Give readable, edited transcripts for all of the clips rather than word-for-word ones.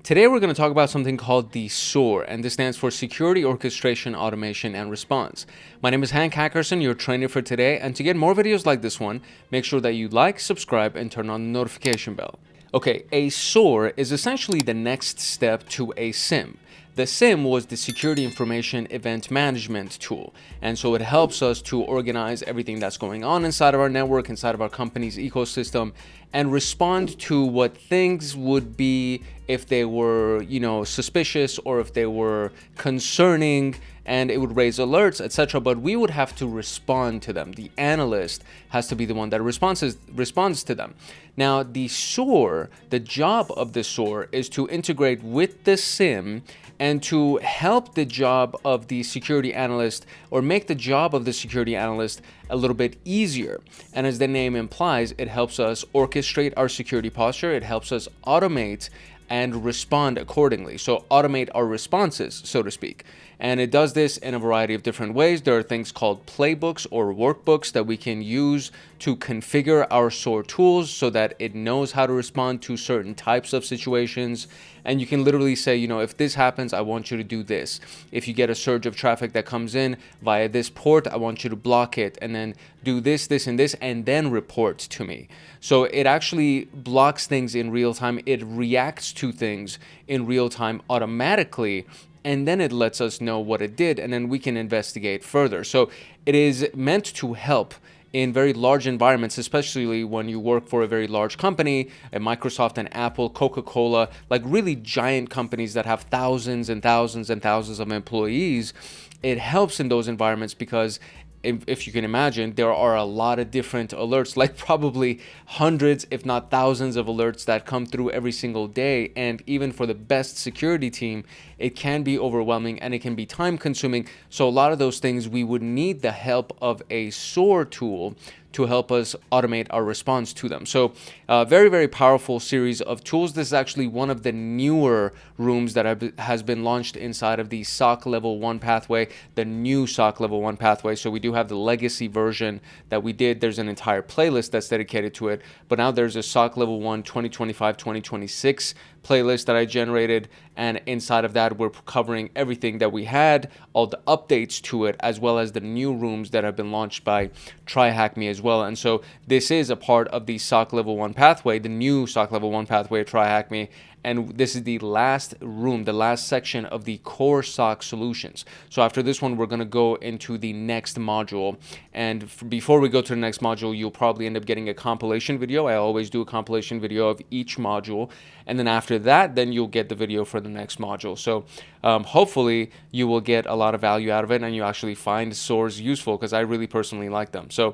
Today we're going to talk about something called the SOAR, and this stands for Security Orchestration, Automation, and Response. My name is Hank Hackerson, your trainer for today, and to get more videos like this one, make sure that you like, subscribe, and turn on the notification bell. Okay, a SOAR is essentially the next step to a SIM. The SIM was the Security Information Event Management tool, and so it helps us to organize everything that's going on inside of our network, inside of our company's ecosystem, and respond to what things would be if they were, suspicious or if they were concerning, and it would raise alerts, etc. But we would have to respond to them. The analyst has to be the one that responds to them. Now, the SOAR, the job of the SOAR is to integrate with the SIM and to help the job of the security analyst, or make the job of the security analyst a little bit easier. And as the name implies, it helps us orchestrate our security posture. It helps us automate and respond accordingly. So automate our responses, so to speak. And it does this in a variety of different ways. There are things called playbooks or workbooks that we can use to configure our SOAR tools so that it knows how to respond to certain types of situations. And you can literally say, if this happens, I want you to do this. If you get a surge of traffic that comes in via this port, I want you to block it and then do this, this, and this, and then report to me. So it actually blocks things in real time. It reacts to things in real time automatically, and then it lets us know what it did, and then we can investigate further. So it is meant to help in very large environments, especially when you work for a very large company, a Microsoft and Apple, Coca-Cola, like really giant companies that have thousands and thousands and thousands of employees. It helps in those environments because if you can imagine, there are a lot of different alerts, like probably hundreds, if not thousands of alerts that come through every single day. And even for the best security team, it can be overwhelming and it can be time consuming. So a lot of those things, we would need the help of a SOAR tool to help us automate our response to them. So very, very powerful series of tools. This is actually one of the newer rooms that has been launched inside of the SOC Level 1 pathway, the new SOC Level 1 pathway. So we do have the legacy version that we did. There's an entire playlist that's dedicated to it. But now there's a SOC Level 1 2025-2026 playlist that I generated, and inside of that we're covering everything that we had, all the updates to it, as well as the new rooms that have been launched by TryHackMe as well. And so this is a part of the SOC Level 1 pathway, the new SOC Level 1 pathway of TryHackMe. And this is the last room, the last section of the core SOC solutions. So after this one, we're going to go into the next module. And before we go to the next module, you'll probably end up getting a compilation video. I always do a compilation video of each module. And then after that, then you'll get the video for the next module. So hopefully you will get a lot of value out of it and you actually find SOARs useful, because I really personally like them. So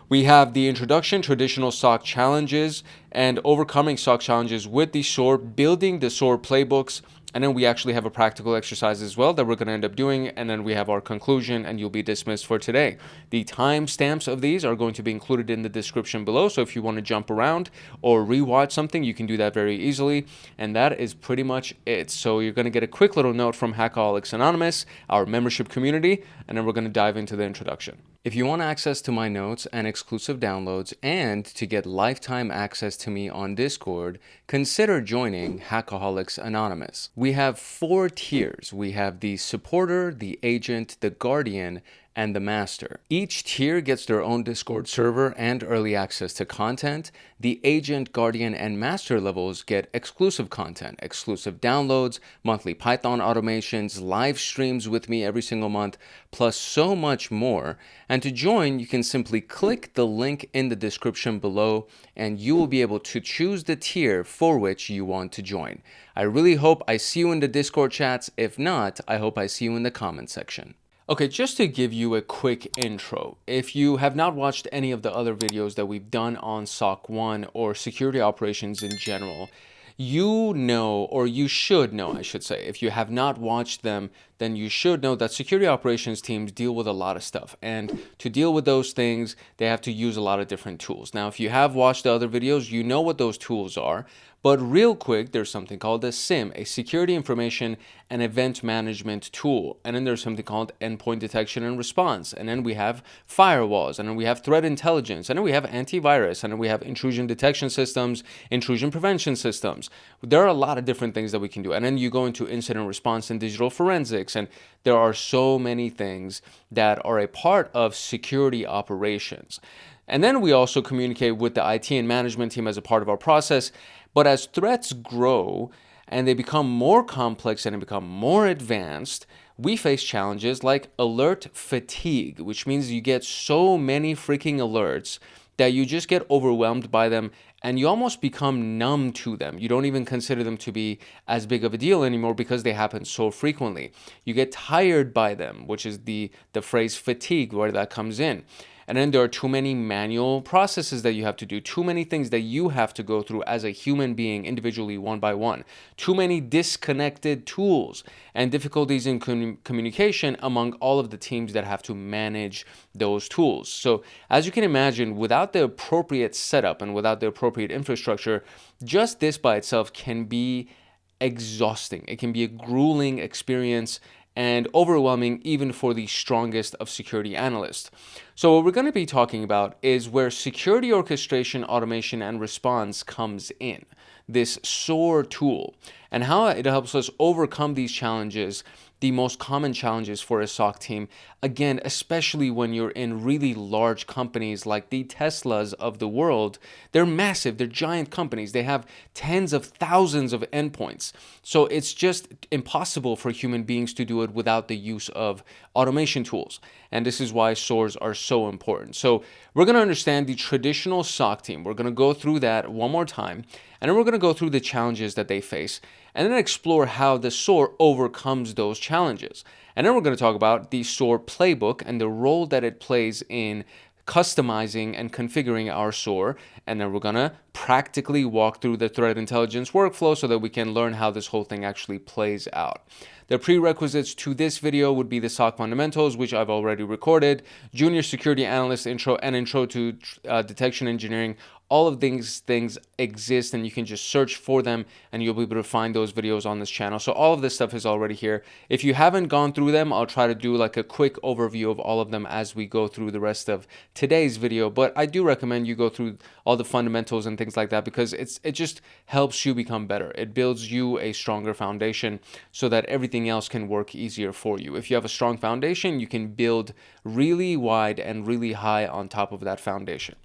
we have the introduction, traditional SOC challenges, and overcoming SOC challenges with the SOAR, building the SOAR playbooks, and then we actually have a practical exercise as well that we're going to end up doing, and then we have our conclusion, and you'll be dismissed for today. The timestamps of these are going to be included in the description below, so if you want to jump around or rewatch something, you can do that very easily, and that is pretty much it. So you're going to get a quick little note from Hackaholics Anonymous, our membership community, and then we're going to dive into the introduction. If you want access to my notes and exclusive downloads and to get lifetime access to me on Discord, consider joining Hackaholics Anonymous. We have 4 tiers. We have the supporter, the agent, the guardian, and the master. Each tier gets their own Discord server and early access to content. The agent, guardian, and master levels get exclusive content, exclusive downloads, monthly Python automations, live streams with me every single month, plus so much more. And to join, you can simply click the link in the description below and you will be able to choose the tier for which you want to join. I really hope I see you in the Discord chats. If not, I hope I see you in the comment section. Okay, just to give you a quick intro, if you have not watched any of the other videos that we've done on SOC 1 or security operations in general, you know, or you should know, I should say, if you have not watched them, then you should know that security operations teams deal with a lot of stuff. And to deal with those things, they have to use a lot of different tools. Now, if you have watched the other videos, you know what those tools are. But real quick, there's something called a SIEM, a Security Information and Event Management Tool. And then there's something called Endpoint Detection and Response. And then we have firewalls, and then we have threat intelligence, and then we have antivirus, and then we have intrusion detection systems, intrusion prevention systems. There are a lot of different things that we can do. And then you go into incident response and digital forensics, and there are so many things that are a part of security operations. And then we also communicate with the IT and management team as a part of our process. But as threats grow and they become more complex and they become more advanced, we face challenges like alert fatigue, which means you get so many freaking alerts that you just get overwhelmed by them and you almost become numb to them. You don't even consider them to be as big of a deal anymore because they happen so frequently. You get tired by them, which is the phrase fatigue, where that comes in. And then there are too many manual processes that you have to do, too many things that you have to go through as a human being individually, one by one, too many disconnected tools and difficulties in communication among all of the teams that have to manage those tools. So as you can imagine, without the appropriate setup and without the appropriate infrastructure, just this by itself can be exhausting. It can be a grueling experience and overwhelming even for the strongest of security analysts. So what we're going to be talking about is where security orchestration, automation, and response comes in, this SOAR tool, and how it helps us overcome these challenges, the most common challenges for a SOC team. Again, especially when you're in really large companies like the Teslas of the world. They're massive, they're giant companies. They have tens of thousands of endpoints. So it's just impossible for human beings to do it without the use of automation tools. And this is why SOARs are so important. So we're going to understand the traditional SOC team. We're going to go through that one more time. And then we're going to go through the challenges that they face and then explore how the SOAR overcomes those challenges. And then we're going to talk about the SOAR playbook and the role that it plays in customizing and configuring our SOAR. And then we're going to practically walk through the threat intelligence workflow so that we can learn how this whole thing actually plays out. The prerequisites to this video would be the SOC fundamentals, which I've already recorded, junior security analyst intro, and intro to detection engineering. All of these things exist and you can just search for them and you'll be able to find those videos on this channel. So all of this stuff is already here. If you haven't gone through them, I'll try to do like a quick overview of all of them as we go through the rest of today's video. But I do recommend you go through all the fundamentals and things like that because it just helps you become better. It builds you a stronger foundation so that everything else can work easier for you. If you have a strong foundation, you can build really wide and really high on top of that foundation.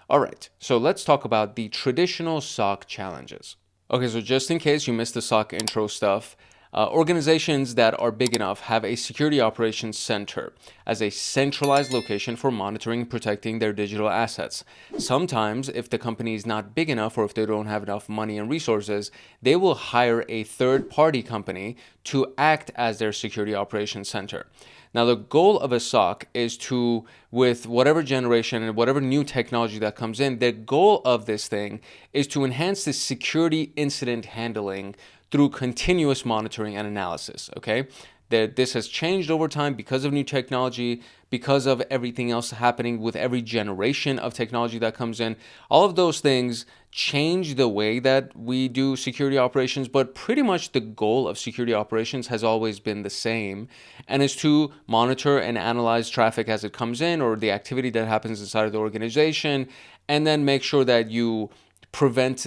All right, so let's talk about the traditional SOC challenges. Okay, so just in case you missed the SOC intro stuff, organizations that are big enough have a security operations center as a centralized location for monitoring and protecting their digital assets. Sometimes, if the company is not big enough or if they don't have enough money and resources, they will hire a third-party company to act as their security operations center. Now, the goal of a SOC is to, with whatever generation and whatever new technology that comes in, the goal of this thing is to enhance the security incident handling through continuous monitoring and analysis, okay? This has changed over time because of new technology, because of everything else happening with every generation of technology that comes in. All of those things change the way that we do security operations, but pretty much the goal of security operations has always been the same, and is to monitor and analyze traffic as it comes in or the activity that happens inside of the organization, and then make sure that you prevent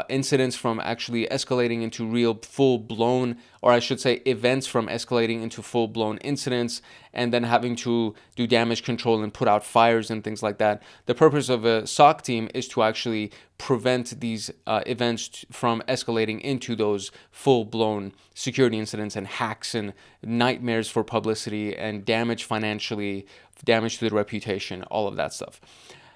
incidents from actually escalating into real full-blown, or I should say events from escalating into full-blown incidents and then having to do damage control and put out fires and things like that. The purpose of a SOC team is to actually prevent these events from escalating into those full-blown security incidents and hacks and nightmares for publicity and damage financially, damage to the reputation, all of that stuff.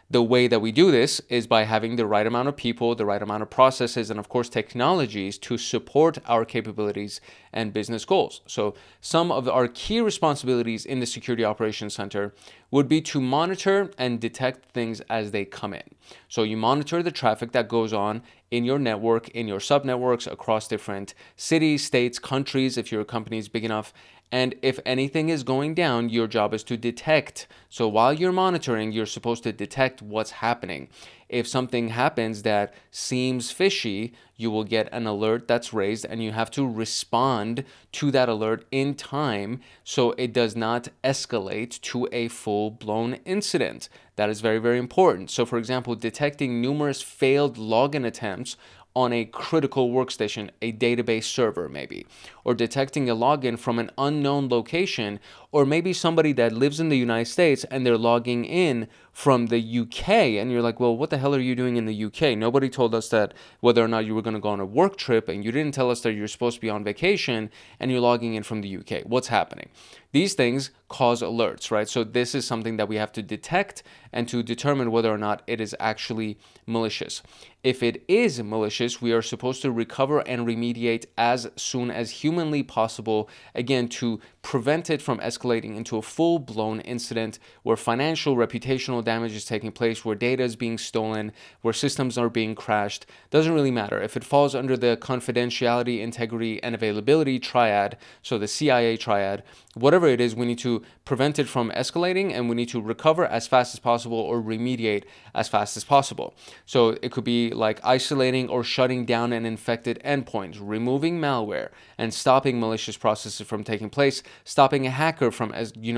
The way that we do this is by having the right amount of people, the right amount of processes, and of course technologies to support our capabilities and business goals. So some of our key responsibilities in the Security Operations Center would be to monitor and detect things as they come in. So you monitor the traffic that goes on in your network, in your subnetworks across different cities, states, countries, if your company is big enough. And if anything is going down, your job is to detect. So while you're monitoring, you're supposed to detect what's happening. if something happens that seems fishy, you will get an alert that's raised, and you have to respond to that alert in time so it does not escalate to a full-blown incident. That is very, very important. So for example, detecting numerous failed login attempts on a critical workstation, a database server maybe, or detecting a login from an unknown location, or maybe somebody that lives in the United States and they're logging in from the UK, and you're like, well, what the hell are you doing in the UK? Nobody told us that whether or not you were going to go on a work trip, and you didn't tell us that you're supposed to be on vacation, and you're logging in from the UK. What's happening? These things cause alerts, right? So this is something that we have to detect and to determine whether or not it is actually malicious. If it is malicious, we are supposed to recover and remediate as soon as humanly possible, again, to prevent it from escalating into a full-blown incident where financial, reputational damage is taking place, where data is being stolen, where systems are being crashed. Doesn't really matter. If it falls under the confidentiality, integrity, and availability triad, so the CIA triad, whatever it is, we need to prevent it from escalating, and we need to recover as fast as possible or remediate as fast as possible. So it could be like isolating or shutting down an infected endpoint, removing malware, and stopping malicious processes from taking place, stopping a hacker from,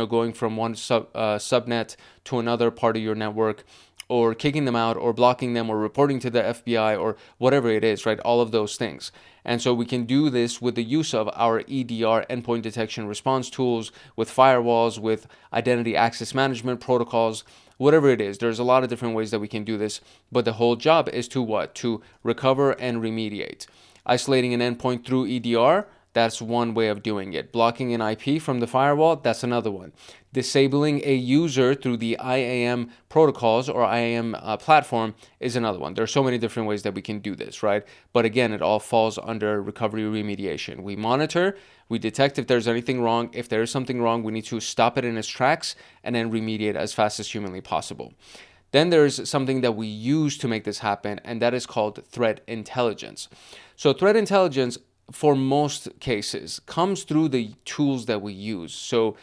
going from one subnet to another part of your network, or kicking them out, or blocking them, or reporting to the FBI, or whatever it is, right? All of those things. And so we can do this with the use of our EDR, endpoint detection response tools, with firewalls, with identity access management protocols, whatever it is. There's a lot of different ways that we can do this, but the whole job is to what? To recover and remediate. Isolating an endpoint through EDR, that's one way of doing it. Blocking an IP from the firewall, that's another one. Disabling a user through the IAM protocols or IAM platform is another one. There are so many different ways that we can do this, right? But again, it all falls under recovery remediation. We monitor, we detect if there's anything wrong. If there is something wrong, we need to stop it in its tracks and then remediate as fast as humanly possible. Then there's something that we use to make this happen, and that is called threat intelligence. So threat intelligence, for most cases, comes through the tools that we use. So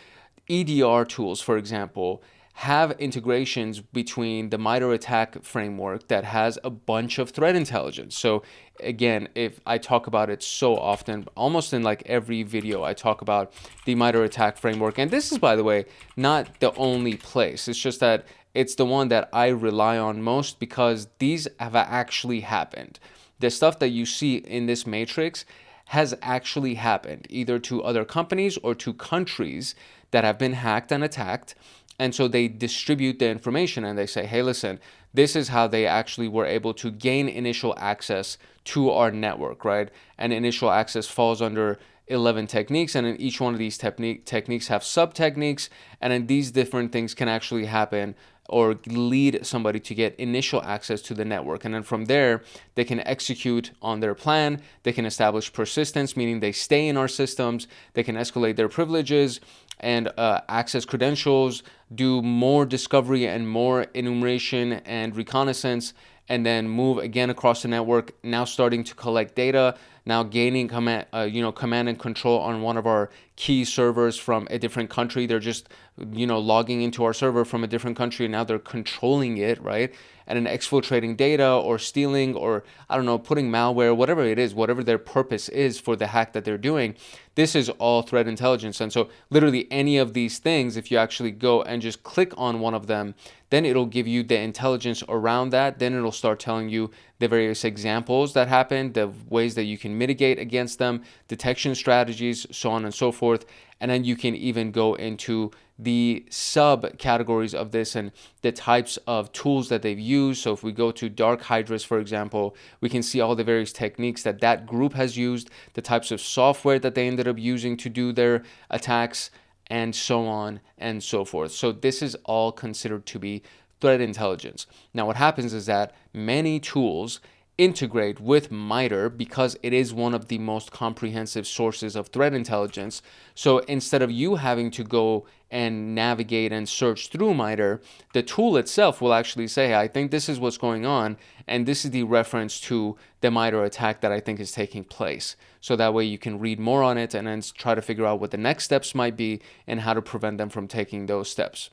EDR tools, for example, have integrations between the MITRE ATT&CK framework that has a bunch of threat intelligence. So again, if I talk about it so often, almost in like every video, I talk about the MITRE ATT&CK framework. And this is, by the way, not the only place. It's just that it's the one that I rely on most because these have actually happened. The stuff that you see in this matrix has actually happened, either to other companies or to countries that have been hacked and attacked. And so they distribute the information and they say, hey, listen, this is how they actually were able to gain initial access to our network, right? And initial access falls under 11 techniques, and in each one of these techniques have sub-techniques, and then these different things can actually happen or lead somebody to get initial access to the network. And then from there, they can execute on their plan. They can establish persistence, meaning they stay in our systems. They can escalate their privileges and access credentials, do more discovery and more enumeration and reconnaissance, and then move again across the network, now starting to collect data, now gaining command and control on one of our key servers from a different country. They're just, logging into our server from a different country, and now they're controlling it, right? And then exfiltrating data or stealing or, putting malware, whatever it is, whatever their purpose is for the hack that they're doing. This is all threat intelligence. And so literally any of these things, if you actually go and just click on one of them, then it'll give you the intelligence around that. Then it'll start telling you the various examples that happened, the ways that you can mitigate against them, detection strategies, so on and so forth. And then you can even go into the subcategories of this and the types of tools that they've used. So if we go to Dark Hydras, for example, we can see all the various techniques that that group has used, the types of software that they ended up using to do their attacks, and so on and so forth. So this is all considered to be threat intelligence. Now what happens is that many tools integrate with MITRE because it is one of the most comprehensive sources of threat intelligence. So instead of you having to go and navigate and search through MITRE, the tool itself will actually say, hey, I think this is what's going on, and this is the reference to the MITRE attack that I think is taking place. So that way you can read more on it and then try to figure out what the next steps might be and how to prevent them from taking those steps.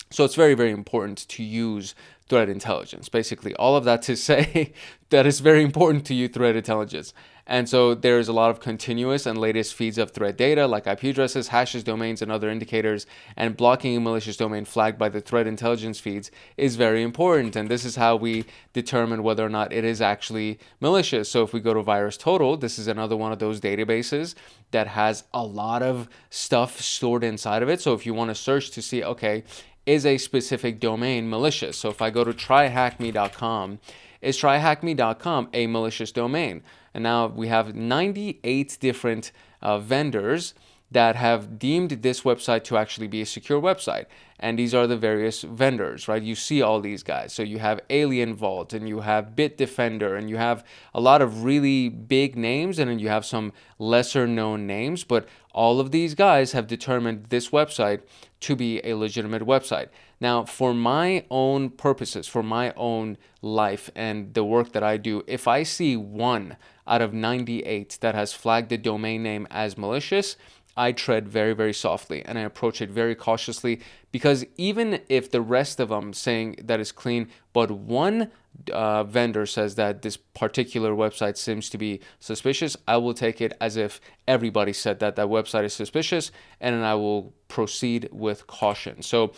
So it's very, very important to use threat intelligence. Basically, all of that to say that it's very important to use threat intelligence. And so there's a lot of continuous and latest feeds of threat data like IP addresses, hashes, domains, and other indicators. And blocking a malicious domain flagged by the threat intelligence feeds is very important. And this is how we determine whether or not it is actually malicious. So if we go to VirusTotal, this is another one of those databases that has a lot of stuff stored inside of it. So if you want to search to see, okay, is a specific domain malicious? So if I go to TryHackMe.com, is TryHackMe.com a malicious domain? And now we have 98 different vendors that have deemed this website to actually be a secure website. And these are the various vendors, right? You see all these guys. So you have Alien Vault, and you have Bitdefender, and you have a lot of really big names, and then you have some lesser known names. But all of these guys have determined this website to be a legitimate website. Now, for my own purposes, for my own life and the work that I do, if I see 1 out of 98 that has flagged the domain name as malicious, I tread very, very softly and I approach it very cautiously, because even if the rest of them saying that it's clean, but one vendor says that this particular website seems to be suspicious, I will take it as if everybody said that that website is suspicious, and then I will proceed with caution. So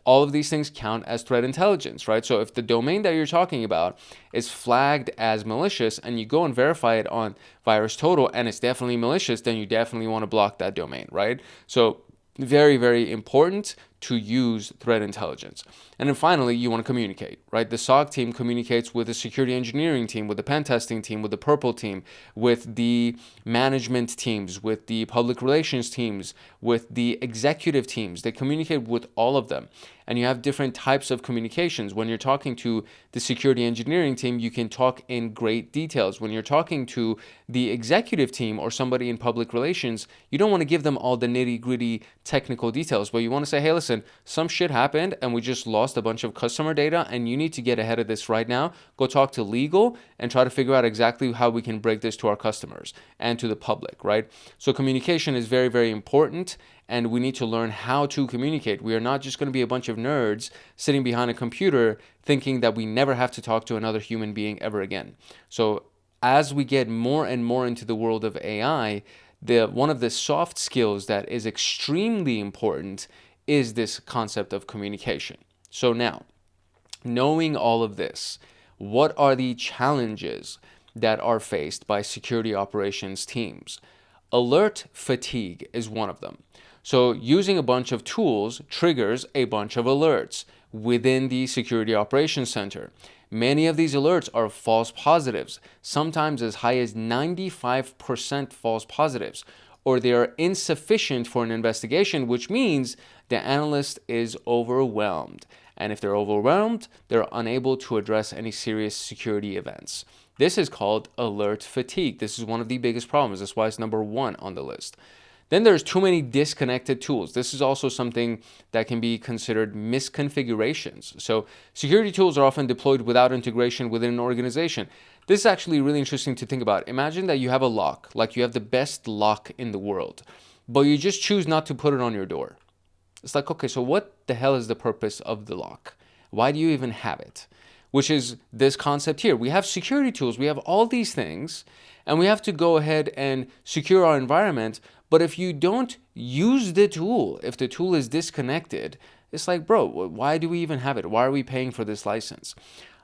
all of these things count as threat intelligence, right? So if the domain that you're talking about is flagged as malicious and you go and verify it on VirusTotal and it's definitely malicious, then you definitely want to block that domain, right? So very, very important to use threat intelligence. And then finally, you want to communicate, right? The SOC team communicates with the security engineering team, with the PenTesting team, with the purple team, with the management teams, with the public relations teams, with the executive teams. They communicate with all of them. And you have different types of communications. When you're talking to the security engineering team, you can talk in great details. When you're talking to the executive team or somebody in public relations, you don't want to give them all the nitty-gritty technical details, but you want to say, hey, listen, some shit happened and we just lost a bunch of customer data and you need to get ahead of this right now. Go talk to legal and try to figure out exactly how we can break this to our customers and to the public, right? So communication is very, very important, and we need to learn how to communicate. We are not just going to be a bunch of nerds sitting behind a computer thinking that we never have to talk to another human being ever again. So as we get more and more into the world of AI, one of the soft skills that is extremely important is this concept of communication. So now, knowing all of this, what are the challenges that are faced by security operations teams? Alert fatigue is one of them. So using a bunch of tools triggers a bunch of alerts within the Security Operations Center. Many of these alerts are false positives, sometimes as high as 95% false positives, or they are insufficient for an investigation, which means the analyst is overwhelmed. And if they're overwhelmed, they're unable to address any serious security events. This is called alert fatigue. This is one of the biggest problems. That's why it's number 1 on the list. Then there's too many disconnected tools. This is also something that can be considered misconfigurations. So security tools are often deployed without integration within an organization. This is actually really interesting to think about. Imagine that you have a lock, like you have the best lock in the world, but you just choose not to put it on your door. It's like, okay, so what the hell is the purpose of the lock? Why do you even have it? Which is this concept here. We have security tools, we have all these things, and we have to go ahead and secure our environment. But if you don't use the tool, if the tool is disconnected, it's like, bro, why do we even have it? Why are we paying for this license?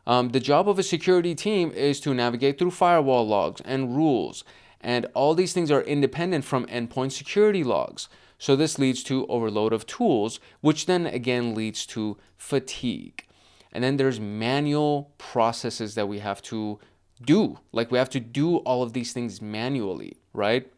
The job of a security team is to navigate through firewall logs and rules. And all these things are independent from endpoint security logs. So this leads to overload of tools, which then again leads to fatigue. And then there's manual processes that we have to do. Like we have to do all of these things manually, right?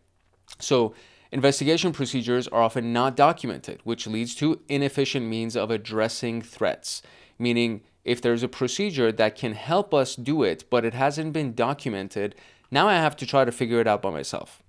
So investigation procedures are often not documented, which leads to inefficient means of addressing threats. Meaning, if there's a procedure that can help us do it, but it hasn't been documented, now I have to try to figure it out by myself.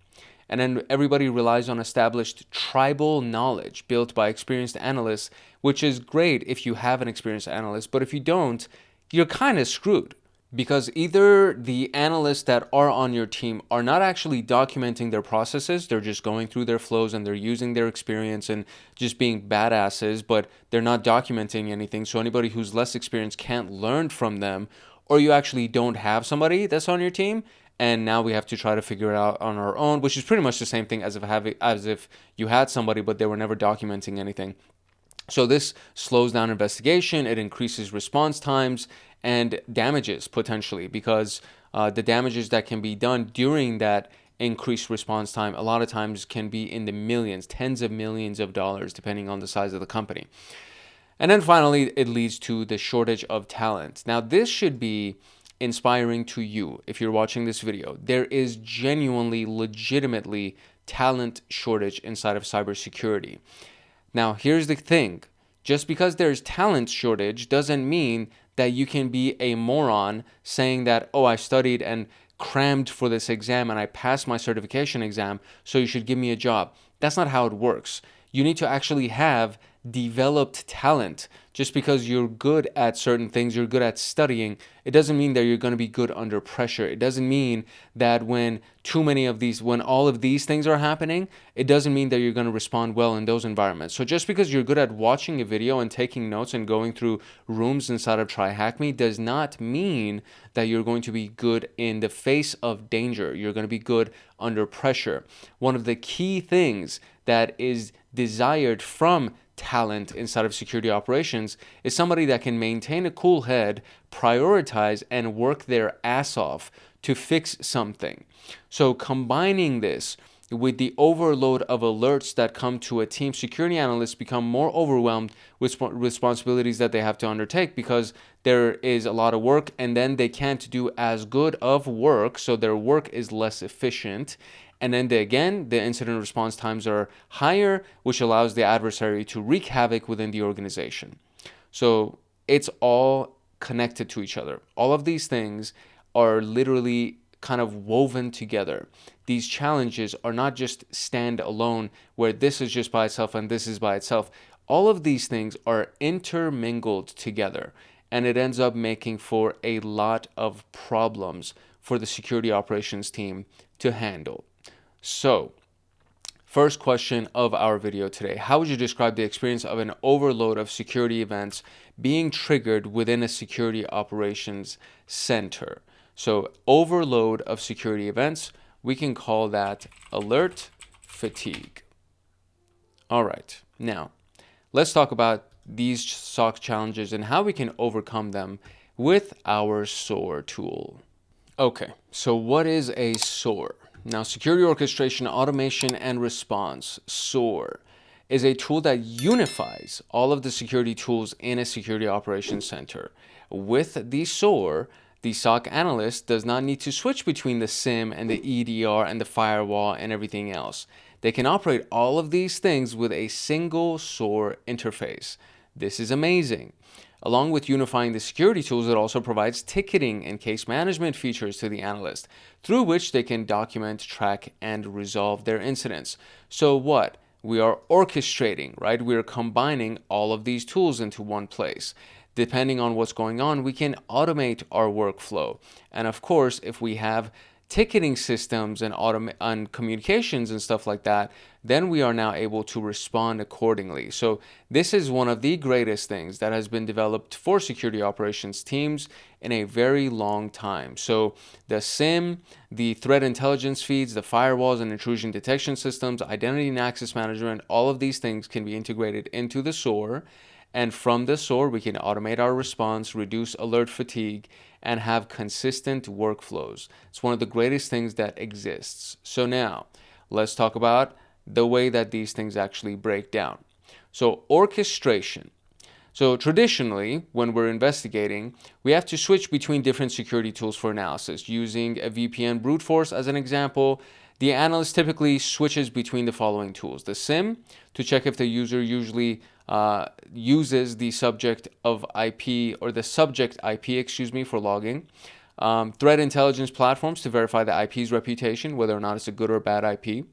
And then everybody relies on established tribal knowledge built by experienced analysts, which is great if you have an experienced analyst, but if you don't, you're kind of screwed. Because either the analysts that are on your team are not actually documenting their processes, they're just going through their flows and they're using their experience and just being badasses, but they're not documenting anything. So anybody who's less experienced can't learn from them, or you actually don't have somebody that's on your team. And now we have to try to figure it out on our own, which is pretty much the same thing as if you had somebody, but they were never documenting anything. So this slows down investigation, it increases response times and damages potentially, because the damages that can be done during that increased response time a lot of times can be in the millions, tens of millions of dollars, depending on the size of the company. And then finally, it leads to the shortage of talent. Now, this should be inspiring to you if you're watching this video. There is genuinely, legitimately talent shortage inside of cybersecurity. Now, here's the thing. Just because there's talent shortage doesn't mean that you can be a moron saying that, oh, I studied and crammed for this exam and I passed my certification exam, so you should give me a job. That's not how it works. You need to actually have developed talent. Just because you're good at certain things, you're good at studying, it doesn't mean that you're going to be good under pressure. It doesn't mean that when all of these things are happening, it doesn't mean that you're going to respond well in those environments. So just because you're good at watching a video and taking notes and going through rooms inside of TryHackMe does not mean that you're going to be good in the face of danger. You're going to be good under pressure. One of the key things that is desired from talent inside of security operations is somebody that can maintain a cool head, prioritize, and work their ass off to fix something. So combining this with the overload of alerts that come to a team, security analysts become more overwhelmed with responsibilities that they have to undertake because there is a lot of work, and then they can't do as good of work, so their work is less efficient. And then the incident response times are higher, which allows the adversary to wreak havoc within the organization. So it's all connected to each other. All of these things are literally kind of woven together. These challenges are not just stand alone, where this is just by itself and this is by itself. All of these things are intermingled together, and it ends up making for a lot of problems for the security operations team to handle. So, first question of our video today: how would you describe the experience of an overload of security events being triggered within a security operations center? So, overload of security events, we can call that alert fatigue. All right, now let's talk about these SOC challenges and how we can overcome them with our SOAR tool. Okay, so what is a SOAR? Now, Security Orchestration, Automation, and Response, SOAR, is a tool that unifies all of the security tools in a security operations center. With the SOAR, the SOC analyst does not need to switch between the SIEM and the EDR and the firewall and everything else. They can operate all of these things with a single SOAR interface. This is amazing. Along with unifying the security tools, it also provides ticketing and case management features to the analyst, through which they can document, track, and resolve their incidents. So what? We are orchestrating, right? We are combining all of these tools into one place. Depending on what's going on, we can automate our workflow. And of course, if we have ticketing systems and communications and stuff like that, then we are now able to respond accordingly. So this is one of the greatest things that has been developed for security operations teams in a very long time. So the SIEM, the threat intelligence feeds, the firewalls and intrusion detection systems, identity and access management, all of these things can be integrated into the SOAR. And from the SOAR, we can automate our response, reduce alert fatigue, and have consistent workflows. It's one of the greatest things that exists. So now, let's talk about the way that these things actually break down. So orchestration. So traditionally, when we're investigating, we have to switch between different security tools for analysis. Using a VPN brute force as an example, the analyst typically switches between the following tools: the SIEM to check if the user usually uses the subject IP, for logging. Threat intelligence platforms to verify the IP's reputation, whether or not it's a good or bad IP.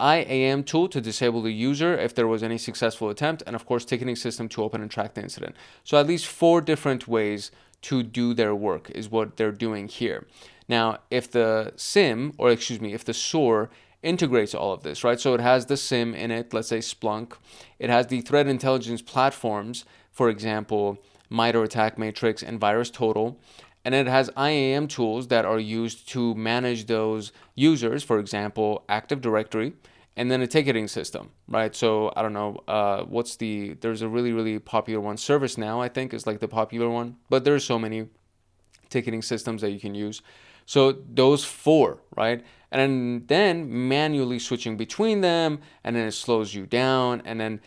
IAM tool to disable the user if there was any successful attempt, and of course ticketing system to open and track the incident. So at least 4 different ways to do their work is what they're doing here. Now, if the if the SOAR integrates all of this, right? So it has the SIM in it, let's say Splunk. It has the threat intelligence platforms, for example, MITRE ATT&CK Matrix and VirusTotal. And it has IAM tools that are used to manage those users, for example, Active Directory, and then a ticketing system, right? So I don't know, there's a really, really popular one. ServiceNow, I think, is like the popular one, but there's so many ticketing systems that you can use. So those four, right? And then manually switching between them, and then it slows you down, and then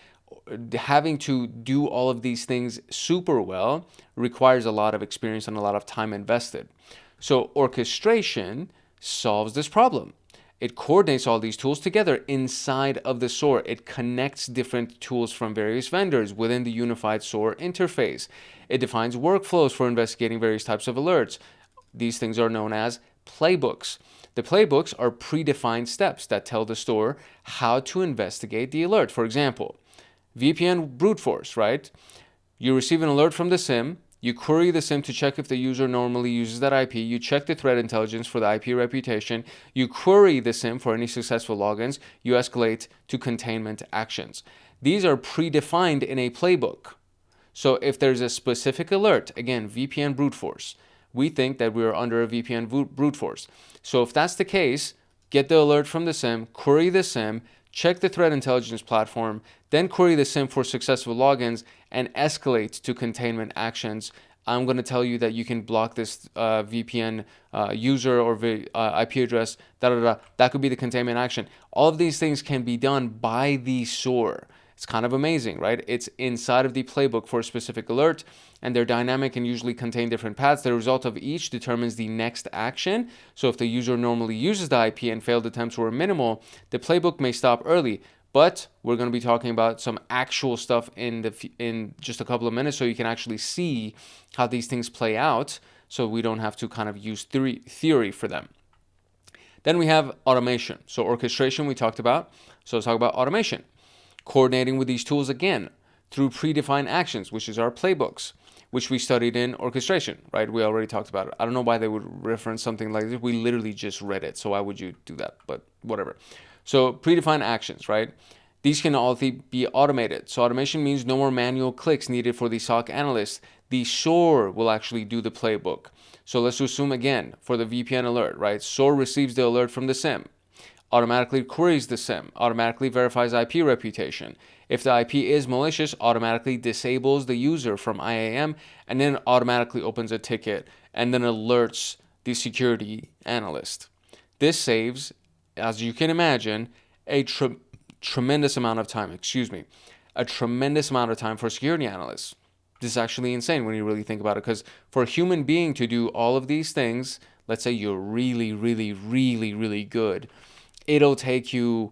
having to do all of these things super well requires a lot of experience and a lot of time invested. So orchestration solves this problem. It coordinates all these tools together inside of the SOAR. It connects different tools from various vendors within the unified SOAR interface. It defines workflows for investigating various types of alerts. These things are known as playbooks. The playbooks are predefined steps that tell the SOAR how to investigate the alert. For example, VPN brute force, right? You receive an alert from the SIM. You query the SIM to check if the user normally uses that IP. You check the threat intelligence for the IP reputation. You query the SIM for any successful logins. You escalate to containment actions. These are predefined in a playbook. So if there's a specific alert, again, VPN brute force, we think that we are under a VPN brute force. So if that's the case, get the alert from the SIM, query the SIM, check the threat intelligence platform, then query the SIM for successful logins, and escalate to containment actions. I'm going to tell you that you can block this VPN user or IP address, That could be the containment action. All of these things can be done by the SOAR. It's kind of amazing, right? It's inside of the playbook for a specific alert, and they're dynamic and usually contain different paths. The result of each determines the next action. So if the user normally uses the IP and failed attempts were minimal, the playbook may stop early. But we're going to be talking about some actual stuff in just a couple of minutes, so you can actually see how these things play out, so we don't have to kind of use theory for them. Then we have automation. So orchestration we talked about. So let's talk about automation. Coordinating with these tools again through predefined actions, which is our playbooks, which we studied in orchestration, right? We already talked about it. I don't know why they would reference something like this. We literally just read it, so why would you do that? But whatever. So predefined actions, right? These can all be automated. So automation means no more manual clicks needed for the SOC analyst. The SOAR will actually do the playbook. So let's assume again for the VPN alert, right? SOAR receives the alert from the SIM, automatically queries the SIM, automatically verifies IP reputation. If the IP is malicious, automatically disables the user from IAM, and then automatically opens a ticket and then alerts the security analyst. This saves, as you can imagine, a tremendous amount of time, a tremendous amount of time for security analysts. This is actually insane when you really think about it, because for a human being to do all of these things, let's say you're really, really, really, really good, it'll take you,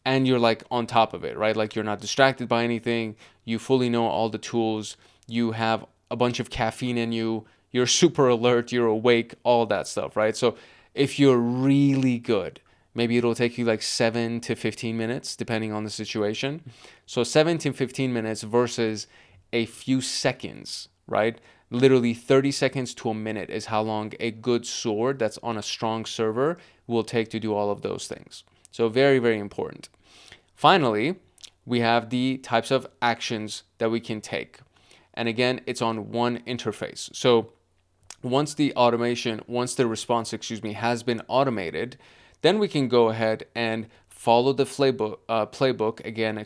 and you're like on top of it, right? Like you're not distracted by anything, you fully know all the tools, you have a bunch of caffeine in you, you're super alert, you're awake, all that stuff, right? So if you're really good, maybe it'll take you like 7 to 15 minutes, depending on the situation. So 7 to 15 minutes versus a few seconds, right? Literally 30 seconds to a minute is how long a good SOAR that's on a strong server will take to do all of those things. So very, very important. Finally, we have the types of actions that we can take. And again, it's on one interface. So once the response, has been automated, then we can go ahead and follow the playbook again,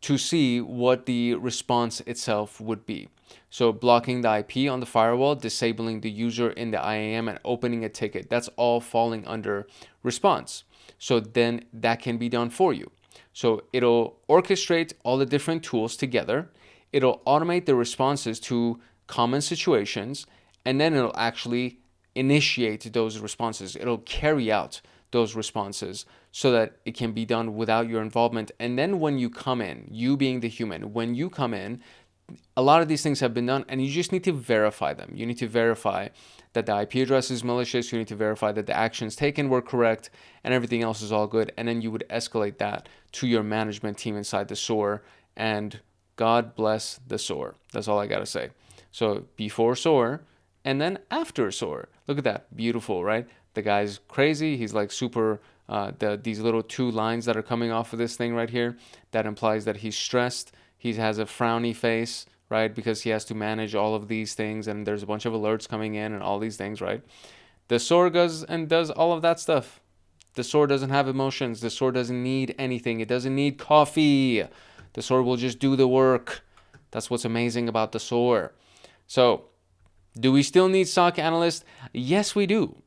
to see what the response itself would be. So blocking the IP on the firewall, disabling the user in the IAM, and opening a ticket. That's all falling under response. So then that can be done for you. So it'll orchestrate all the different tools together. It'll automate the responses to common situations, and then it'll actually initiate those responses. It'll carry out those responses so that it can be done without your involvement. And then when you come in, you being the human, when you come in, a lot of these things have been done, and you just need to verify them. You need to verify that the IP address is malicious. You need to verify that the actions taken were correct, and everything else is all good. And then you would escalate that to your management team inside the SOAR, and God bless the SOAR. That's all I got to say. So before SOAR and then after SOAR. Look at that. Beautiful, right? The guy's crazy. He's like super, these little two lines that are coming off of this thing right here, that implies that he's stressed. He has a frowny face, right? Because he has to manage all of these things, and there's a bunch of alerts coming in and all these things, right? The SOAR goes and does all of that stuff. The SOAR doesn't have emotions. The SOAR doesn't need anything. It doesn't need coffee. The SOAR will just do the work. That's what's amazing about the SOAR. So, do we still need SOC analysts? Yes, we do.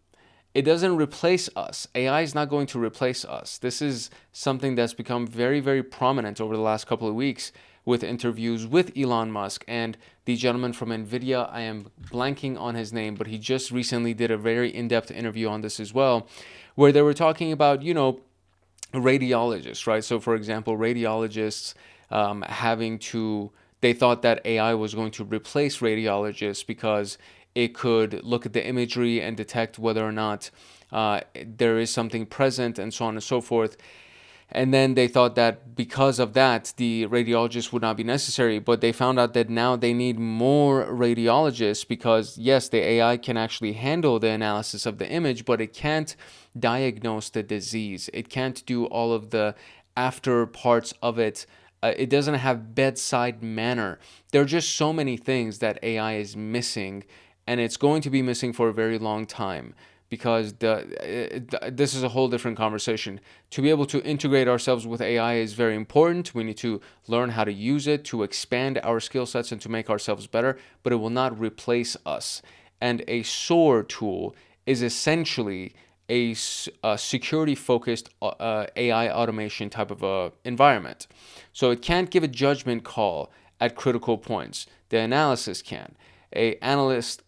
It doesn't replace us. AI is not going to replace us. This is something that's become very, very prominent over the last couple of weeks with interviews with Elon Musk and the gentleman from NVIDIA. I am blanking on his name, but he just recently did a very in-depth interview on this as well, where they were talking about, radiologists, right? So, for example, radiologists they thought that AI was going to replace radiologists because it could look at the imagery and detect whether or not there is something present and so on and so forth. And then they thought that because of that, the radiologists would not be necessary. But they found out that now they need more radiologists because, yes, the AI can actually handle the analysis of the image, but it can't diagnose the disease. It can't do all of the after parts of it. It doesn't have bedside manner. There are just so many things that AI is missing, and it's going to be missing for a very long time, because this is a whole different conversation. To be able to integrate ourselves with AI is very important. We need to learn how to use it to expand our skill sets and to make ourselves better, but it will not replace us. And a SOAR tool is essentially a security-focused AI automation type of environment. So it can't give a judgment call at critical points. The analysis can. An analyst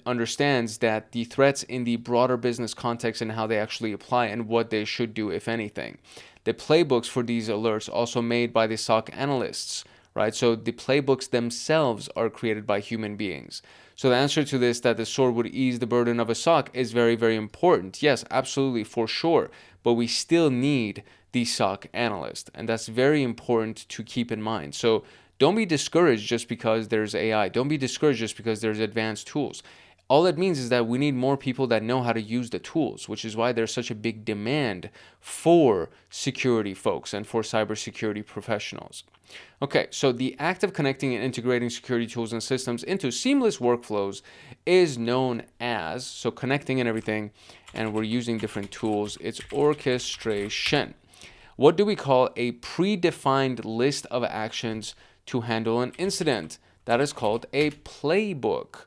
understands that the threats in the broader business context and how they actually apply and what they should do, if anything. The playbooks for these alerts also made by the SOC analysts, right? So the playbooks themselves are created by human beings. So the answer to this, that the SOAR would ease the burden of a SOC, is very, very important. Yes, absolutely, for sure. But we still need the SOC analyst, and that's very important to keep in mind. So don't be discouraged just because there's AI. Don't be discouraged just because there's advanced tools. All it means is that we need more people that know how to use the tools, which is why there's such a big demand for security folks and for cybersecurity professionals. Okay, so the act of connecting and integrating security tools and systems into seamless workflows is known as, so connecting and everything, and we're using different tools, it's orchestration. What do we call a predefined list of actions to handle an incident? That is called a playbook.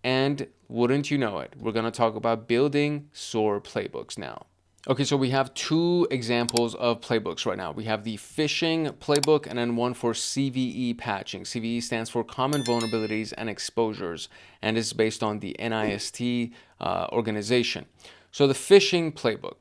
And wouldn't you know it, we're going to talk about building SOAR playbooks now. Okay, so we have two examples of playbooks right now. We have the phishing playbook and then one for CVE patching. CVE stands for Common Vulnerabilities and Exposures, and is based on the NIST organization. So the phishing playbook.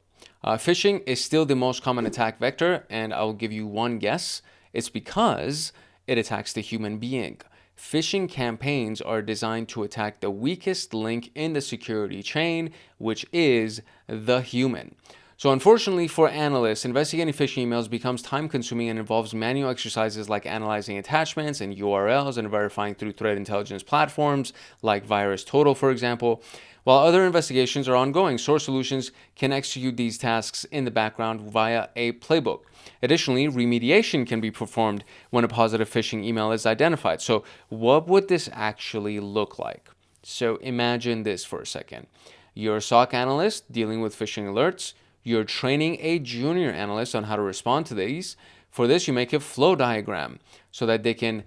Phishing is still the most common attack vector, and I'll give you one guess. It's because it attacks the human being. Phishing campaigns are designed to attack the weakest link in the security chain, which is the human. So unfortunately for analysts, investigating phishing emails becomes time-consuming and involves manual exercises like analyzing attachments and URLs and verifying through threat intelligence platforms like VirusTotal, for example. While other investigations are ongoing, SOAR Solutions can execute these tasks in the background via a playbook. Additionally, remediation can be performed when a positive phishing email is identified. So what would this actually look like? So imagine this for a second. You're a SOC analyst dealing with phishing alerts. You're training a junior analyst on how to respond to these. For this, you make a flow diagram so that they can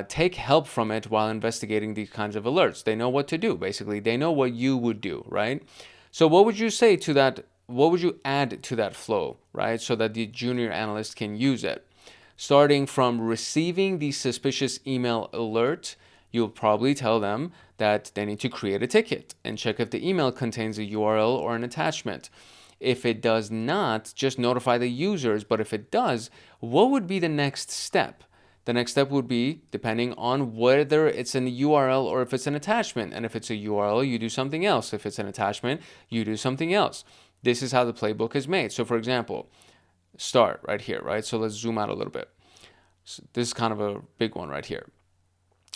take help from it while investigating these kinds of alerts. They know what to do. Basically, they know what you would do, right? So what would you say to that? What would you add to that flow, right? So that the junior analyst can use it. Starting from receiving the suspicious email alert, you'll probably tell them that they need to create a ticket and check if the email contains a URL or an attachment. If it does not, just notify the users. But if it does, what would be the next step? The next step would be, depending on whether it's an URL or if it's an attachment. And if it's a URL, you do something else. If it's an attachment, you do something else. This is how the playbook is made. So for example, start right here, right? So let's zoom out a little bit. So this is kind of a big one right here.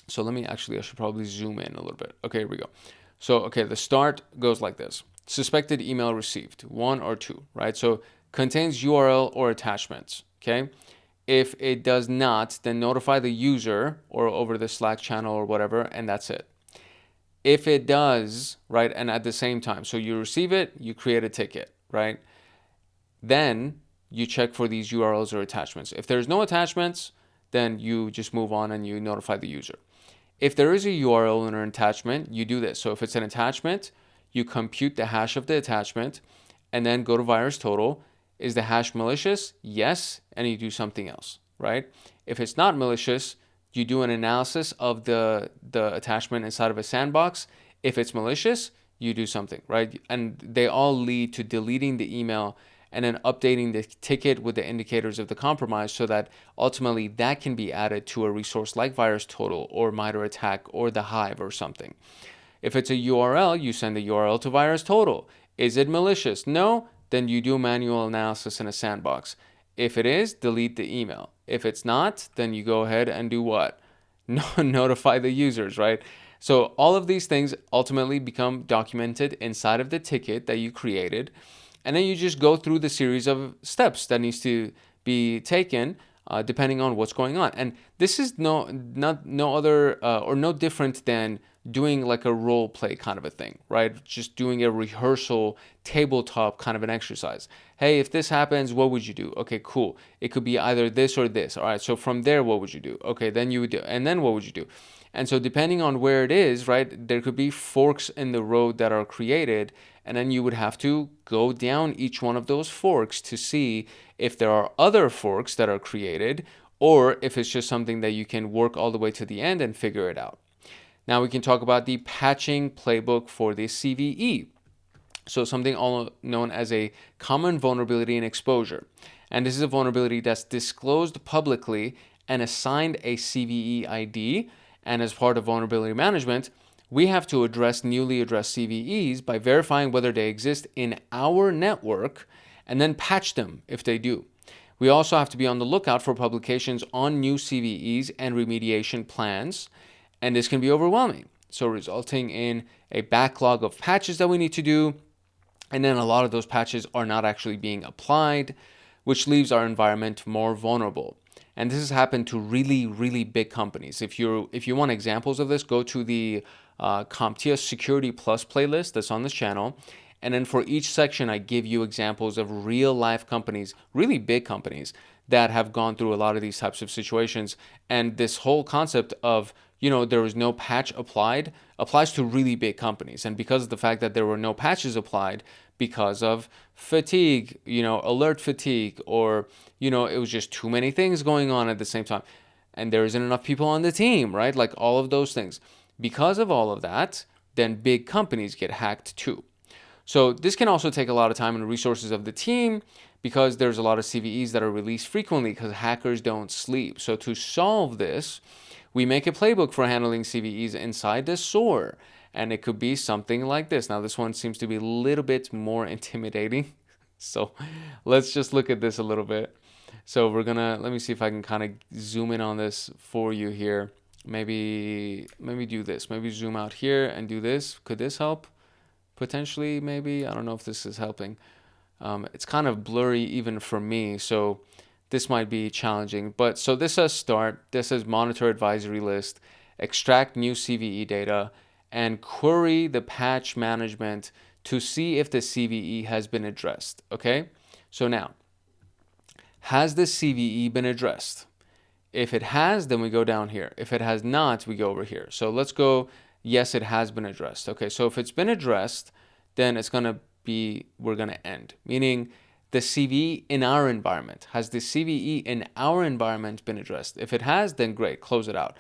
So I should probably zoom in a little bit. Okay, here we go. So, okay, the start goes like this. Suspected email received, 1 or 2, right? So contains URL or attachments, okay? If it does not, then notify the user or over the Slack channel or whatever, and that's it. If it does, right, and at the same time, so you receive it, you create a ticket, right? Then you check for these URLs or attachments. If there's no attachments, then you just move on and you notify the user. If there is a URL or an attachment, you do this. So if it's an attachment, you compute the hash of the attachment and then go to VirusTotal. Is the hash malicious? Yes, and you do something else, right? If it's not malicious, you do an analysis of the attachment inside of a sandbox. If it's malicious, you do something, right? And they all lead to deleting the email and then updating the ticket with the indicators of the compromise so that ultimately that can be added to a resource like VirusTotal or MITRE ATT&CK or the Hive or something. If it's a URL, you send the URL to VirusTotal. Is it malicious? No, then you do manual analysis in a sandbox. If it is, delete the email. If it's not, then you go ahead and do what? Notify the users, right? So all of these things ultimately become documented inside of the ticket that you created. And then you just go through the series of steps that needs to be taken depending on what's going on. And this is no different than doing like a role play kind of a thing, right? Just doing a rehearsal tabletop kind of an exercise. Hey, if this happens, what would you do? Okay, cool. It could be either this or this. All right, so from there, what would you do? Okay, then you would do, and then what would you do? And so depending on where it is, right, there could be forks in the road that are created, and then you would have to go down each one of those forks to see if there are other forks that are created or if it's just something that you can work all the way to the end and figure it out. Now we can talk about the patching playbook for the CVE. So something known as a common vulnerability and exposure. And this is a vulnerability that's disclosed publicly and assigned a CVE ID. And as part of vulnerability management, we have to address newly addressed CVEs by verifying whether they exist in our network and then patch them if they do. We also have to be on the lookout for publications on new CVEs and remediation plans, and this can be overwhelming, so resulting in a backlog of patches that we need to do, and then a lot of those patches are not actually being applied, which leaves our environment more vulnerable. And this has happened to really, really big companies. If you want examples of this, go to the CompTIA Security Plus playlist that's on this channel. And then for each section, I give you examples of real life companies, really big companies that have gone through a lot of these types of situations. And this whole concept of, there was no patch applied applies to really big companies. And because of the fact that there were no patches applied because of fatigue, alert fatigue, or, it was just too many things going on at the same time. And there isn't enough people on the team, right? Like all of those things. Because of all of that, then big companies get hacked too. So this can also take a lot of time and resources of the team because there's a lot of CVEs that are released frequently because hackers don't sleep. So to solve this, we make a playbook for handling CVEs inside the SOAR. And it could be something like this. Now, this one seems to be a little bit more intimidating. So let's just look at this a little bit. So let me see if I can kind of zoom in on this for you here. Maybe do this. Maybe zoom out here and do this. Could this help? Potentially, maybe. I don't know if this is helping. It's kind of blurry even for me, so this might be challenging. But so this says start. This says monitor advisory list, extract new CVE data, and query the patch management to see if the CVE has been addressed. Okay? So now, has the CVE been addressed? If it has, then we go down here. If it has not, we go over here. So let's go, yes, it has been addressed. Okay, so if it's been addressed, then we're going to end. Meaning the CVE in our environment. Has the CVE in our environment been addressed? If it has, then great, close it out.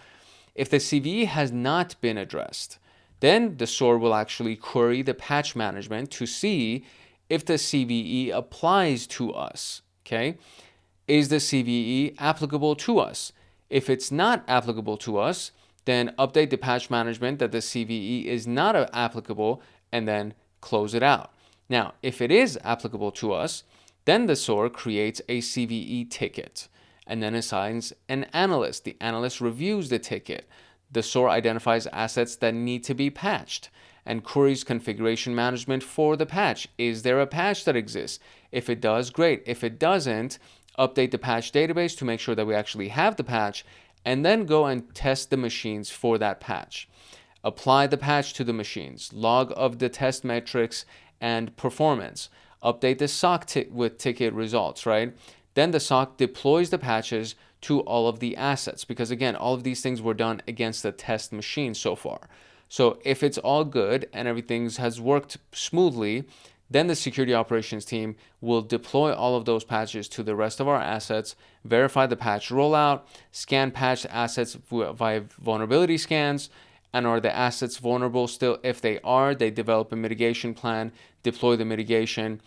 If the CVE has not been addressed, then the SOAR will actually query the patch management to see if the CVE applies to us. Okay? Is the CVE applicable to us? If it's not applicable to us, then update the patch management that the CVE is not applicable and then close it out. Now, if it is applicable to us, then the SOAR creates a CVE ticket and then assigns an analyst. The analyst reviews the ticket. The SOAR identifies assets that need to be patched and queries configuration management for the patch. Is there a patch that exists? If it does, great. If it doesn't, update the patch database to make sure that we actually have the patch, and then go and test the machines for that patch. Apply the patch to the machines, log of the test metrics and performance, update the SOC with ticket results, right? Then the SOC deploys the patches to all of the assets, because again, all of these things were done against the test machine so far. So if it's all good and everything has worked smoothly, then the security operations team will deploy all of those patches to the rest of our assets, verify the patch rollout, scan patched assets via vulnerability scans, and are the assets vulnerable still? If they are, they develop a mitigation plan, deploy the mitigation,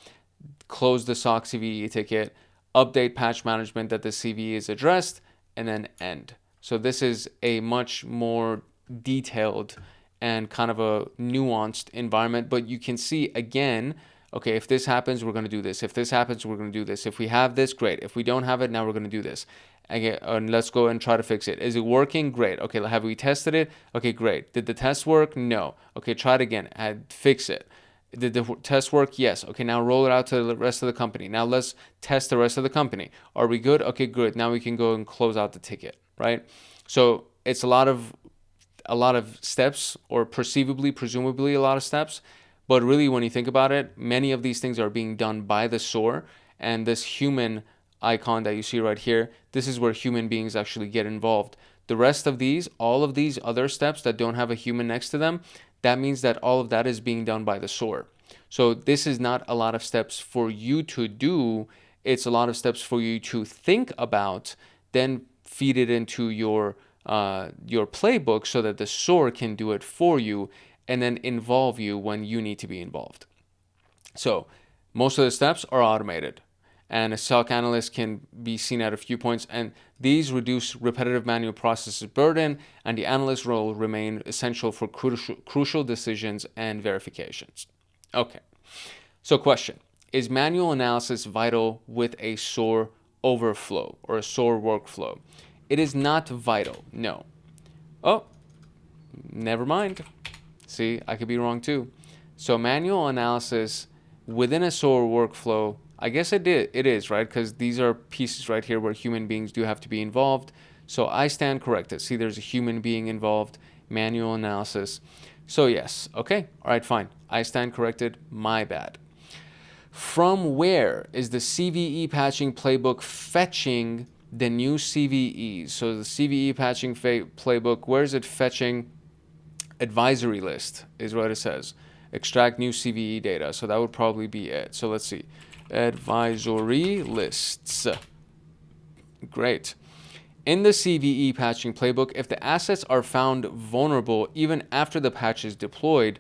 close the SOC CVE ticket, update patch management that the CVE is addressed, and then end. So this is a much more detailed and kind of a nuanced environment, but you can see again, okay, if this happens, we're going to do this. If this happens, we're going to do this. If we have this, great. If we don't have it, now we're going to do this. Again, and let's go and try to fix it. Is it working? Great. Okay, have we tested it? Okay, great. Did the test work? No. Okay, try it again. Fix it. Did the test work? Yes. Okay, now roll it out to the rest of the company. Now let's test the rest of the company. Are we good? Okay, good. Now we can go and close out the ticket, right? So it's a lot of steps, or presumably a lot of steps. But really, when you think about it, many of these things are being done by the SOAR, and this human icon that you see right here, this is where human beings actually get involved. The rest of these, all of these other steps that don't have a human next to them, that means that all of that is being done by the SOAR. So this is not a lot of steps for you to do. It's a lot of steps for you to think about, then feed it into your playbook so that the SOAR can do it for you, and then involve you when you need to be involved. So most of the steps are automated, and a SOC analyst can be seen at a few points, and these reduce repetitive manual processes burden, and the analyst role will remain essential for crucial decisions and verifications. Okay, so question: is manual analysis vital with a SOAR overflow or a SOAR workflow? It is not vital, no. Oh, never mind. See, I could be wrong too. So manual analysis within a SOAR workflow, I guess it is, right? Because these are pieces right here where human beings do have to be involved. So I stand corrected. See, there's a human being involved, manual analysis. So yes, okay, all right, fine. I stand corrected, my bad. From where is the CVE patching playbook fetching the new CVEs? So the CVE patching playbook, where is it fetching? Advisory list is what it says. Extract new CVE data. So that would probably be it. So let's see. Advisory lists. Great. In the CVE patching playbook, if the assets are found vulnerable even after the patch is deployed,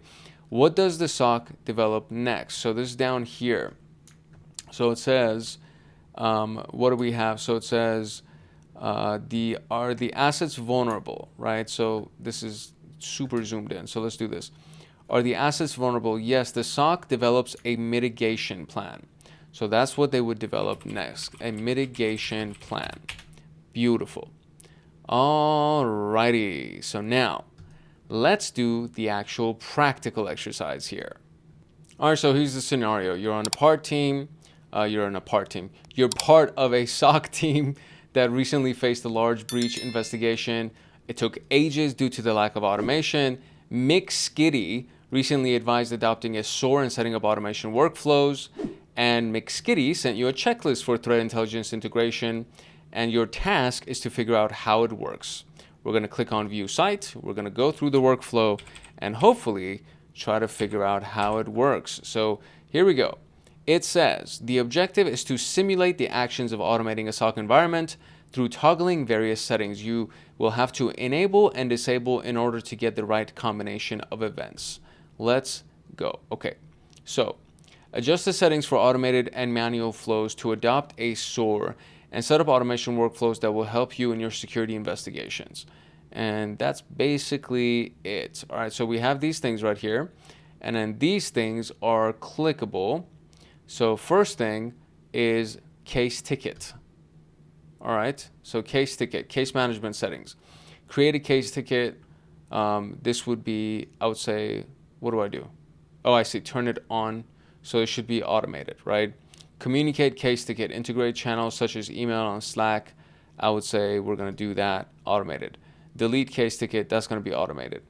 what does the SOC develop next? So this is down here. So it says, what do we have? So it says, are the assets vulnerable, right? So this is super zoomed in. So let's do this. Are the assets vulnerable? Yes, the SOC develops a mitigation plan. So that's what they would develop next, a mitigation plan. Beautiful. Alrighty, so now let's do the actual practical exercise here. All right, so here's the scenario. You're on a part team. You're part of a SOC team that recently faced a large breach investigation. It took ages due to the lack of automation. McSkitty recently advised adopting a SOAR and setting up automation workflows. And McSkitty sent you a checklist for threat intelligence integration. And your task is to figure out how it works. We're going to click on View Site. We're going to go through the workflow and hopefully try to figure out how it works. So here we go. It says the objective is to simulate the actions of automating a SOC environment through toggling various settings. You will have to enable and disable in order to get the right combination of events. Let's go. Okay, so adjust the settings for automated and manual flows to adopt a SOAR and set up automation workflows that will help you in your security investigations. And that's basically it. All right, so we have these things right here, and then these things are clickable. So first thing is case ticket. All right, so case ticket, case management settings. Create a case ticket. This would be, I would say, what do? Oh, I see, turn it on. So it should be automated, right? Communicate case ticket, integrate channels such as email on Slack. I would say we're going to do that automated. Delete case ticket, that's going to be automated.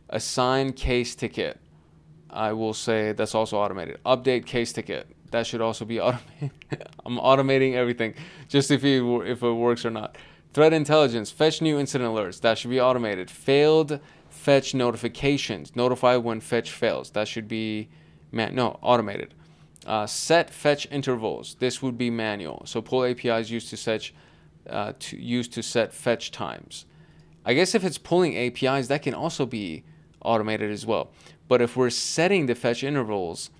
Assign case ticket, I will say that's also automated. Update case ticket, that should also be automated. I'm automating everything just if it works or not. Threat intelligence, fetch new incident alerts, that should be automated. Failed fetch notifications, notify when fetch fails, that should be automated. Set fetch intervals, this would be manual. So pull APIs used to set fetch times. I guess if it's pulling APIs, that can also be automated as well. But if we're setting the fetch intervals,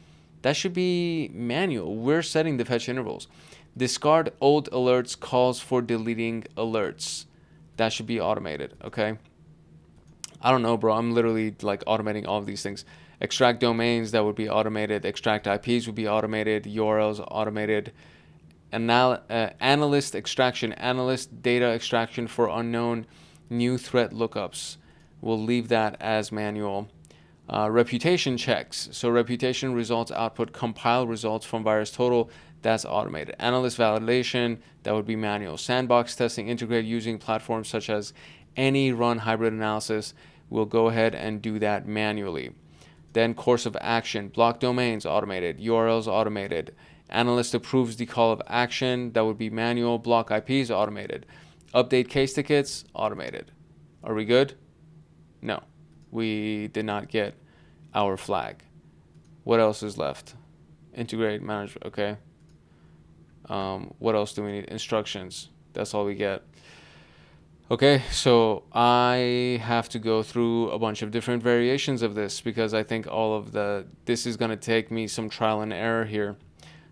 that should be manual. We're setting the fetch intervals. Discard old alerts, calls for deleting alerts. That should be automated, okay? I don't know, bro. I'm literally like automating all of these things. Extract domains, that would be automated. Extract IPs would be automated. URLs automated. Analyst extraction, analyst data extraction for unknown new threat lookups. We'll leave that as manual. Reputation checks. So reputation results output, compile results from virus total. That's automated. Analyst validation, that would be manual. Sandbox testing, integrate using platforms such as any run hybrid analysis. We'll go ahead and do that manually. Then course of action, block domains, automated. URLs, automated. Analyst approves the call of action, that would be manual. Block IPs, automated. Update case tickets, automated. Are we good? No, we did not get our flag. What else is left? Integrate, manage, okay. What else do we need? Instructions, that's all we get. Okay, so I have to go through a bunch of different variations of this because I think this is gonna take me some trial and error here.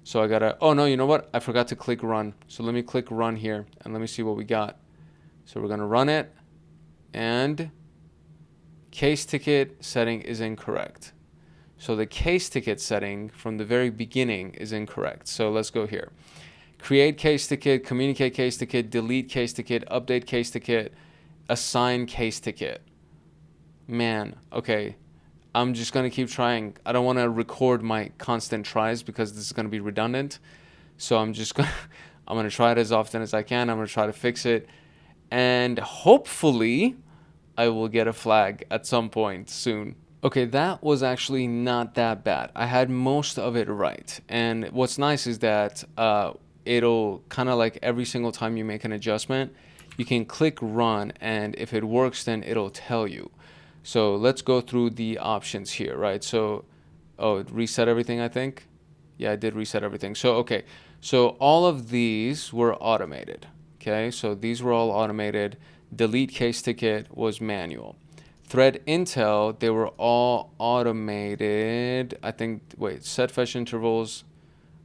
So I gotta, oh no, you know what? I forgot to click run. So let me click run here and let me see what we got. So we're gonna run it and case ticket setting is incorrect. So the case ticket setting from the very beginning is incorrect. So let's go here. Create case ticket, communicate case ticket, delete case ticket, update case ticket, assign case ticket. Man, okay. I'm just going to keep trying. I don't want to record my constant tries because this is going to be redundant. So I'm going to try it as often as I can. I'm going to try to fix it. And hopefully I will get a flag at some point soon. Okay, that was actually not that bad. I had most of it right. And what's nice is that it'll kind of like every single time you make an adjustment, you can click run, and if it works, then it'll tell you. So let's go through the options here, right? So, it reset everything, I think. Yeah, I did reset everything. So, okay. So all of these were automated. Okay, so these were all automated. Delete case ticket was manual. Thread intel, they were all automated. I think, wait, set fetch intervals.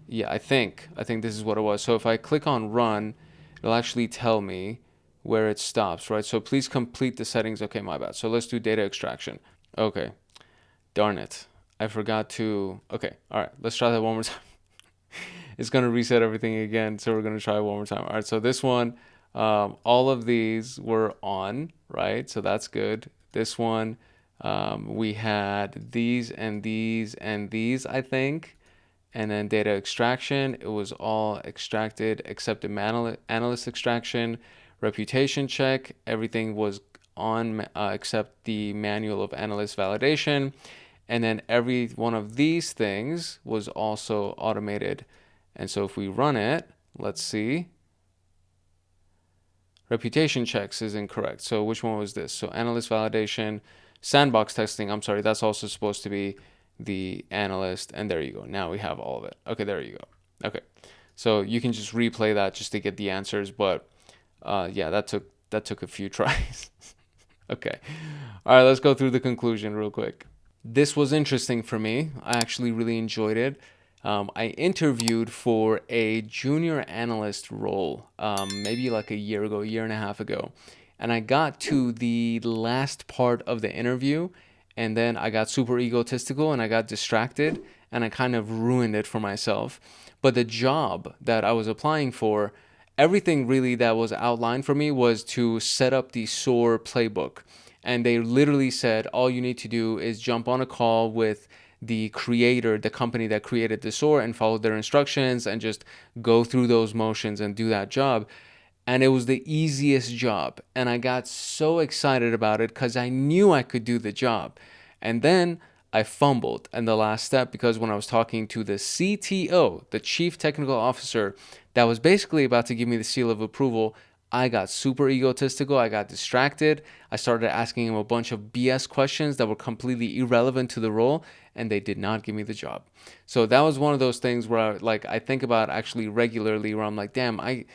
Yeah, I think this is what it was. So if I click on run, it'll actually tell me where it stops, right? So please complete the settings. Okay, my bad. So let's do data extraction. Okay, darn it. I forgot to, okay, all right, let's try that one more time. It's gonna reset everything again. So we're gonna try it one more time. All right, so this one, all of these were on, right? So that's good. This one, we had these and these and these, I think. And then data extraction, it was all extracted except the analyst extraction. Reputation check, everything was on except the manual of analyst validation. And then every one of these things was also automated. And so if we run it, let's see. Reputation checks is incorrect. So which one was this? So analyst validation, sandbox testing, I'm sorry, that's also supposed to be the analyst. And there you go. Now we have all of it. Okay, there you go. Okay. So you can just replay that just to get the answers. But yeah, that took a few tries. Okay. All right, let's go through the conclusion real quick. This was interesting for me. I actually really enjoyed it. I interviewed for a junior analyst role, maybe like a year and a half ago. And I got to the last part of the interview, and then I got super egotistical and I got distracted and I kind of ruined it for myself. But the job that I was applying for, everything really that was outlined for me was to set up the SOAR playbook. And they literally said, all you need to do is jump on a call with the creator, the company that created the SOAR, and follow their instructions and just go through those motions and do that job. And it was the easiest job. And I got so excited about it because I knew I could do the job. And then I fumbled in the last step, because when I was talking to the CTO, the Chief Technical Officer, that was basically about to give me the seal of approval, I got super egotistical. I got distracted. I started asking him a bunch of BS questions that were completely irrelevant to the role, and they did not give me the job. So that was one of those things where I think about actually regularly, where I'm like, damn, I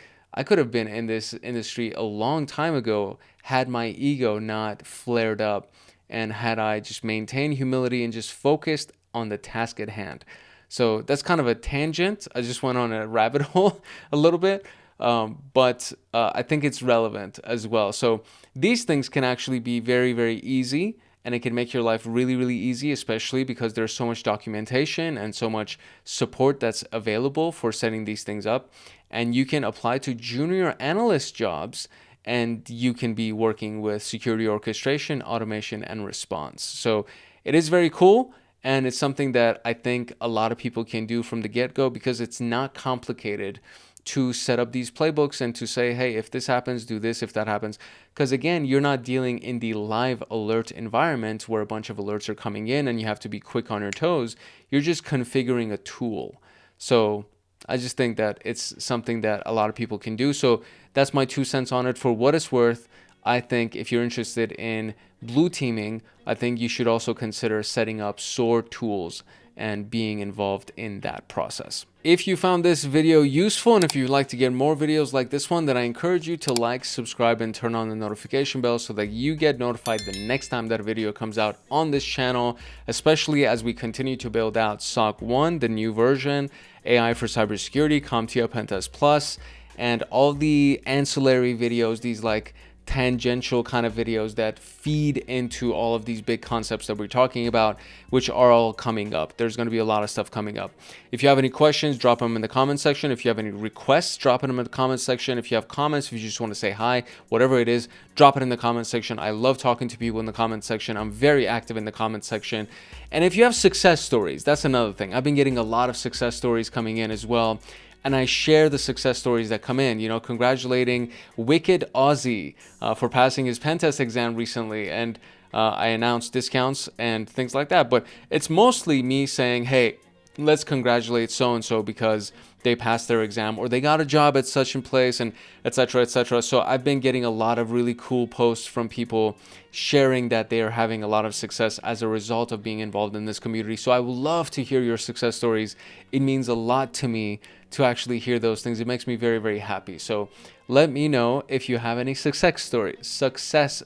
could have been in this industry a long time ago had my ego not flared up, and had I just maintained humility and just focused on the task at hand. So that's kind of a tangent. I just went on a rabbit hole a little bit. But I think it's relevant as well. So these things can actually be very, very easy, and it can make your life really, really easy, especially because there's so much documentation and so much support that's available for setting these things up. And you can apply to junior analyst jobs, and you can be working with security orchestration, automation, and response. So it is very cool. And it's something that I think a lot of people can do from the get-go, because it's not complicated to set up these playbooks and to say, hey, if this happens, do this, if that happens. Because again, you're not dealing in the live alert environment where a bunch of alerts are coming in and you have to be quick on your toes. You're just configuring a tool. So I just think that it's something that a lot of people can do. So that's my 2 cents on it. For what it's worth, I think if you're interested in blue teaming, I think you should also consider setting up SOAR tools and being involved in that process. If you found this video useful, and if you'd like to get more videos like this one, then I encourage you to like, subscribe, and turn on the notification bell so that you get notified the next time that a video comes out on this channel, especially as we continue to build out SOC 1, the new version, AI for cybersecurity, CompTIA Pentest Plus, and all the ancillary videos, these like tangential kind of videos that feed into all of these big concepts that we're talking about, which are all coming up. There's going to be a lot of stuff coming up. If you have any questions, drop them in the comment section. If you have any requests, drop them in the comment section. If you have comments, if you just want to say hi, whatever it is, drop it in the comment section. I love talking to people in the comment section. I'm very active in the comment section. And if you have success stories, that's another thing. I've been getting a lot of success stories coming in as well. And I share the success stories that come in, congratulating Wicked Aussie for passing his pen test exam recently. And I announced discounts and things like that. But it's mostly me saying, hey, let's congratulate so-and-so because they passed their exam, or they got a job at such and place, and etc., etc. So I've been getting a lot of really cool posts from people sharing that they are having a lot of success as a result of being involved in this community. So I would love to hear your success stories. It means a lot to me to actually hear those things. It makes me very, very happy. So let me know if you have any success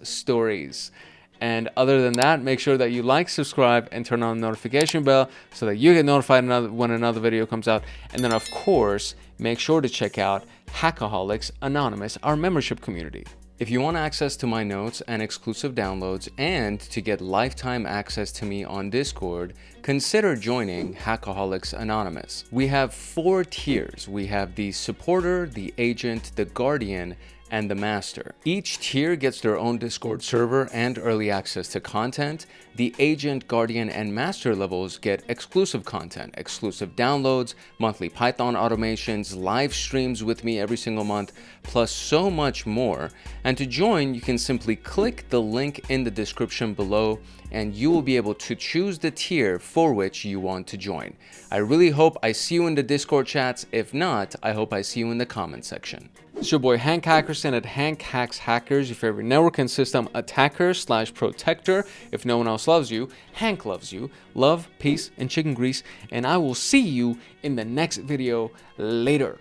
stories. And other than that, make sure that you like, subscribe, and turn on the notification bell so that you get notified when another video comes out. And then, of course, make sure to check out Hackaholics Anonymous, our membership community. If you want access to my notes and exclusive downloads, and to get lifetime access to me on Discord, consider joining Hackaholics Anonymous. We have 4 tiers. We have the supporter, the agent, the guardian, and the master. Each tier gets their own Discord server and early access to content. The agent, guardian, and master levels get exclusive content, exclusive downloads, monthly Python automations, live streams with me every single month, plus so much more. And to join, you can simply click the link in the description below, and you will be able to choose the tier for which you want to join. I really hope I see you in the Discord chats. If not, I hope I see you in the comment section. It's your boy Hank Hackerson at Hank Hacks Hackers, your favorite network and system attacker / protector. If no one else loves you, Hank loves you. Love, peace, and chicken grease. And I will see you in the next video later.